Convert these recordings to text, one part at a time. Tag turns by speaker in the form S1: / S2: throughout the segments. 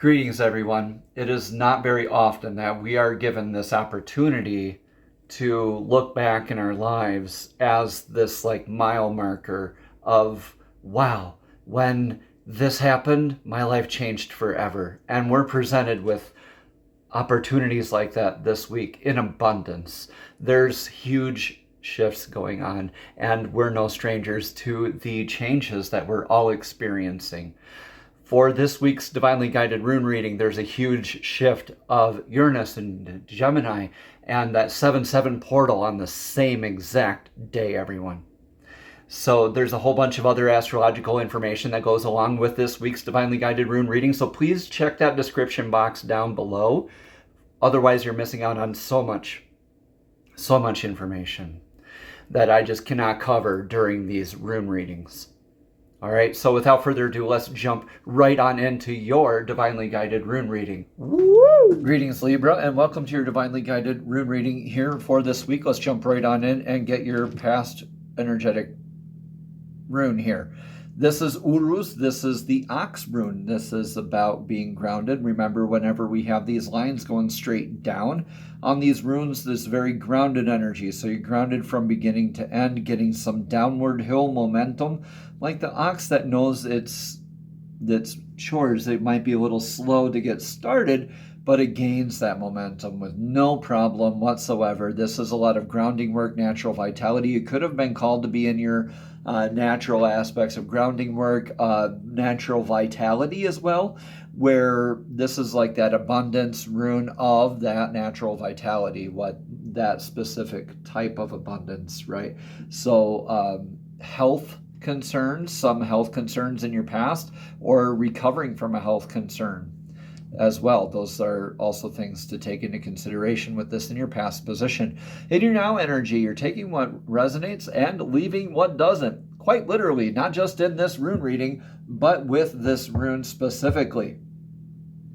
S1: Greetings, everyone. It is not very often that we are given this opportunity to look back in our lives as this mile marker of, wow, when this happened, my life changed forever. And we're presented with opportunities like that this week in abundance. There's huge shifts going on, and we're no strangers to the changes that we're all experiencing. For this week's Divinely Guided Rune reading, there's a huge shift of Uranus and Gemini and that 7-7 portal on the same exact day, everyone. So there's a whole bunch of other astrological information that goes along with this week's Divinely Guided Rune reading, so please check that description box down below. Otherwise, you're missing out on so much information that I just cannot cover during these rune readings. All right, so without further ado, let's jump right on into your Divinely Guided Rune reading. Woo! Greetings, Libra, and welcome to your Divinely Guided Rune reading here for this week. Let's jump right on in and get your past energetic rune here. This is Uruz. This is the Ox rune. This is about being grounded. Remember, whenever we have these lines going straight down on these runes, there's very grounded energy. So you're grounded from beginning to end, getting some downward hill momentum. Like the ox that knows its chores, it might be a little slow to get started, but it gains that momentum with no problem whatsoever. This is a lot of grounding work, natural vitality. You could have been called to be in your natural aspects of grounding work, natural vitality as well, where this is like that abundance rune of that natural vitality, what that specific type of abundance, right? So health concerns, some health concerns in your past, or recovering from a health concern as well. Those are also things to take into consideration with this in your past position. In your now energy, you're taking what resonates and leaving what doesn't. Quite literally, not just in this rune reading, but with this rune specifically.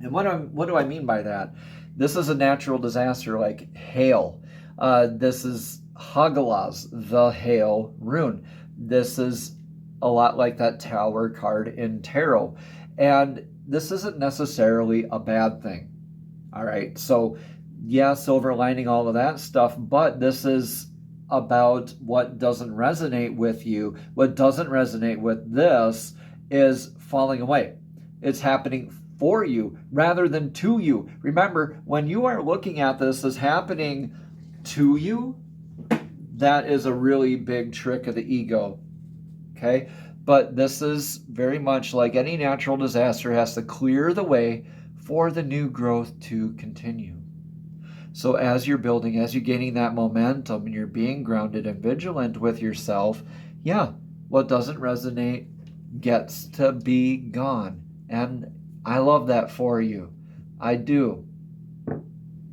S1: And what do I mean by that? This is a natural disaster like hail. This is Hagalaz, the hail rune. This is a lot like that Tower card in tarot. And this isn't necessarily a bad thing. All right. So, yeah, silver lining, all of that stuff, but this is about what doesn't resonate with you. What doesn't resonate with this is falling away. It's happening for you rather than to you. Remember, when you are looking at this as happening to you, that is a really big trick of the ego. Okay? But this is very much like any natural disaster, has to clear the way for the new growth to continue. So as you're building, as you're gaining that momentum and you're being grounded and vigilant with yourself, yeah, what doesn't resonate gets to be gone. And I love that for you. I do.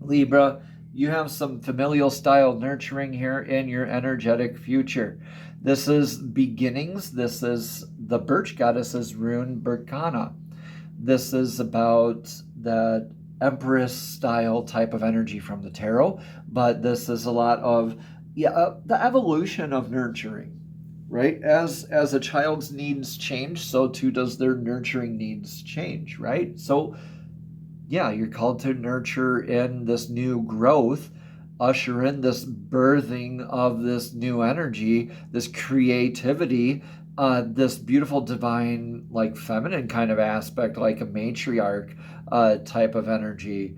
S1: Libra, you have some familial style nurturing here in your energetic future. This is beginnings. This is the birch goddess's rune, Berkana. This is about that Empress style type of energy from the tarot, but this is a lot of the evolution of nurturing, right? As a child's needs change, so too does their nurturing needs change, right? So yeah, you're called to nurture in this new growth, usher in this birthing of this new energy, this creativity, this beautiful divine, like feminine kind of aspect, like a matriarch type of energy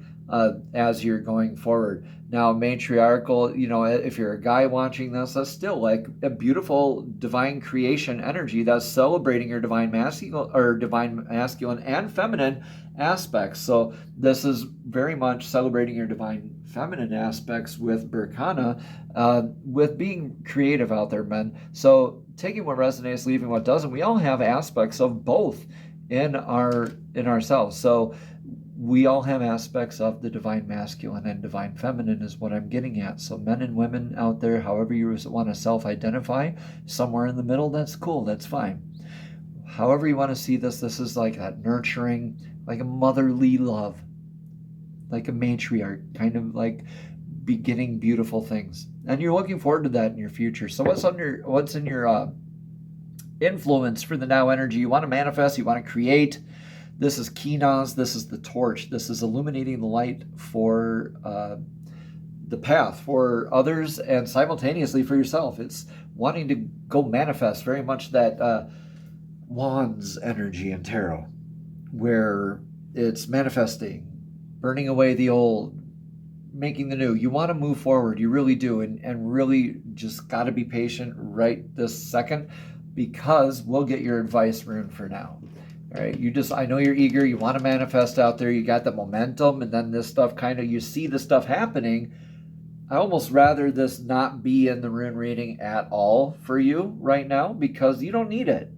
S1: as you're going forward. Now, matriarchal, if you're a guy watching this, that's still like a beautiful divine creation energy that's celebrating your divine masculine and feminine aspects. So this is very much celebrating your divine feminine aspects with Berkana, with being creative out there, men. So taking what resonates, leaving what doesn't. We all have aspects of both in ourselves. So we all have aspects of the divine masculine and divine feminine is what I'm getting at. So men and women out there, however you want to self-identify, somewhere in the middle, that's cool, that's fine. However you want to see this is like that nurturing, like a motherly love, like a matriarch, kind of like beginning beautiful things. And you're looking forward to that in your future. So what's in your influence for the now energy? You want to manifest, you want to create. This is Kinas, this is the torch. This is illuminating the light for the path for others and simultaneously for yourself. It's wanting to go manifest very much that wands energy in tarot, where it's manifesting, burning away the old, making the new. You want to move forward, you really do, and really just got to be patient right this second, because we'll get your advice, Rune, for now. All right, I know you're eager, you want to manifest out there, you got the momentum, and then this stuff you see the stuff happening. I almost rather this not be in the rune reading at all for you right now, because you don't need it.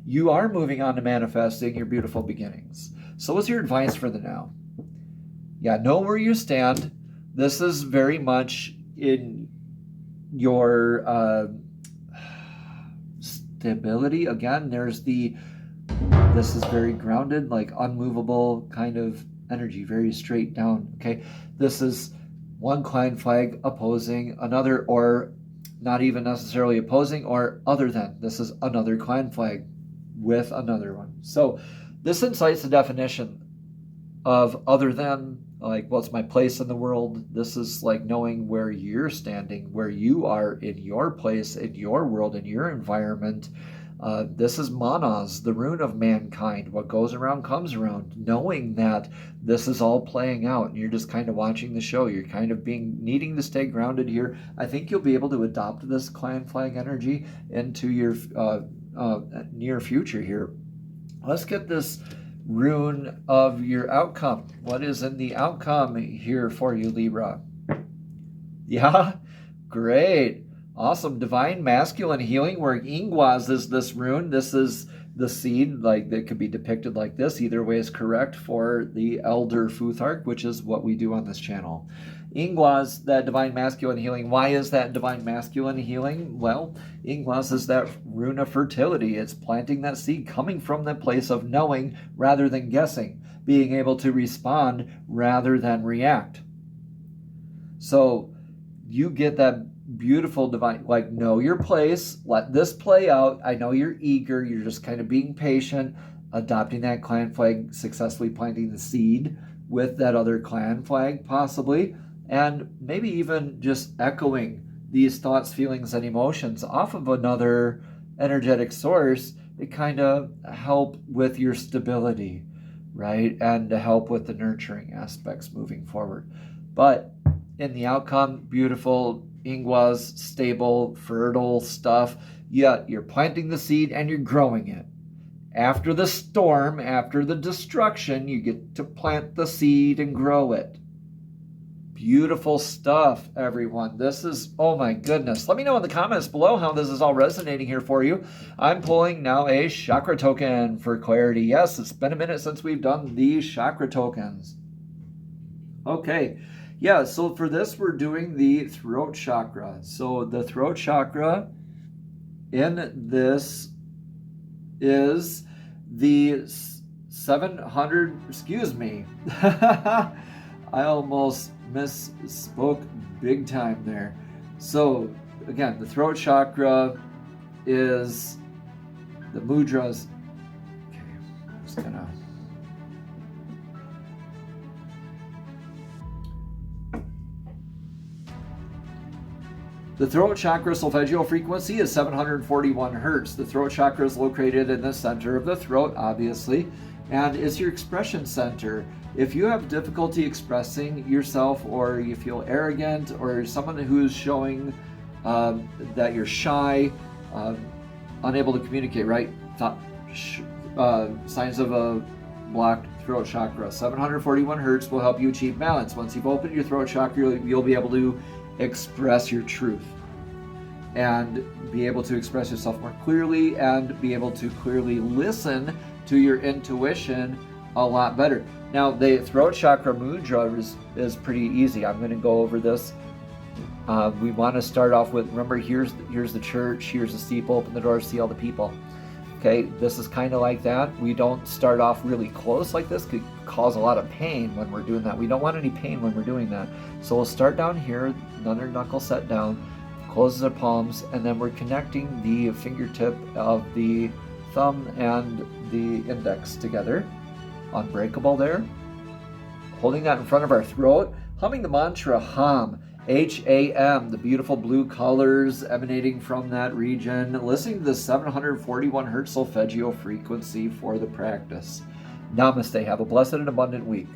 S1: You are moving on to manifesting your beautiful beginnings. So what's your advice for the now? Yeah, know where you stand. This is very much in your stability. Again, this is very grounded, like unmovable kind of energy, very straight down, okay? This is one clan flag opposing another, or not even necessarily opposing, or other than. This is another clan flag with another one. So this incites the definition of other than, like, what's my place in the world? This is like knowing where you're standing, where you are in your place, in your world, in your environment. This is Manas, the rune of mankind. What goes around comes around. Knowing that this is all playing out, and you're just kind of watching the show. You're kind of needing to stay grounded here. I think you'll be able to adopt this clan flag energy into your near future here. Let's get this rune of your outcome. What is in the outcome here for you, Libra? Yeah, great. Awesome. Divine masculine healing, where Ingwaz is this rune. This is the seed, like, that could be depicted like this. Either way is correct for the Elder Futhark, which is what we do on this channel. Ingwaz, that divine masculine healing. Why is that divine masculine healing? Well, Ingwaz is that rune of fertility. It's planting that seed, coming from the place of knowing rather than guessing, being able to respond rather than react. So you get that beautiful divine, like, know your place, let this play out. I know you're eager, you're just kind of being patient, adopting that clan flag, successfully planting the seed with that other clan flag possibly, and maybe even just echoing these thoughts, feelings, and emotions off of another energetic source. It kind of help with your stability, right? And to help with the nurturing aspects moving forward. But in the outcome, beautiful, Ingwaz, stable, fertile stuff. Yet you're planting the seed and you're growing it. After the storm, after the destruction, you get to plant the seed and grow it. Beautiful stuff, everyone. This is, oh my goodness. Let me know in the comments below how this is all resonating here for you. I'm pulling now a chakra token for clarity. Yes, it's been a minute since we've done these chakra tokens. Okay. Yeah, so for this, we're doing the throat chakra. So the throat chakra in this is the 700, excuse me. I almost misspoke big time there. So again, the throat chakra is the mudras. Okay, I'm just gonna. The throat chakra solfeggio frequency is 741 hertz. The throat chakra is located in the center of the throat, obviously, and is your expression center. If you have difficulty expressing yourself, or you feel arrogant, or someone who's showing that you're shy, unable to communicate, right? Signs of a blocked throat chakra. 741 hertz will help you achieve balance. Once you've opened your throat chakra, you'll be able to express your truth and be able to express yourself more clearly, and be able to clearly listen to your intuition a lot better. Now, the throat chakra mudra is pretty easy. I'm going to go over this. We want to start off with, remember, here's the church, here's the steeple, open the doors, see all the people. Okay, this is kind of like that. We don't start off really close like this. Could cause a lot of pain when we're doing that. We don't want any pain when we're doing that. So we'll start down here, another knuckle set down, closes our palms, and then we're connecting the fingertip of the thumb and the index together. unbreakable there. Holding that in front of our throat, humming the mantra HAM, H-A-M, the beautiful blue colors emanating from that region, listening to the 741 hertz solfeggio frequency for the practice. Namaste. Have a blessed and abundant week.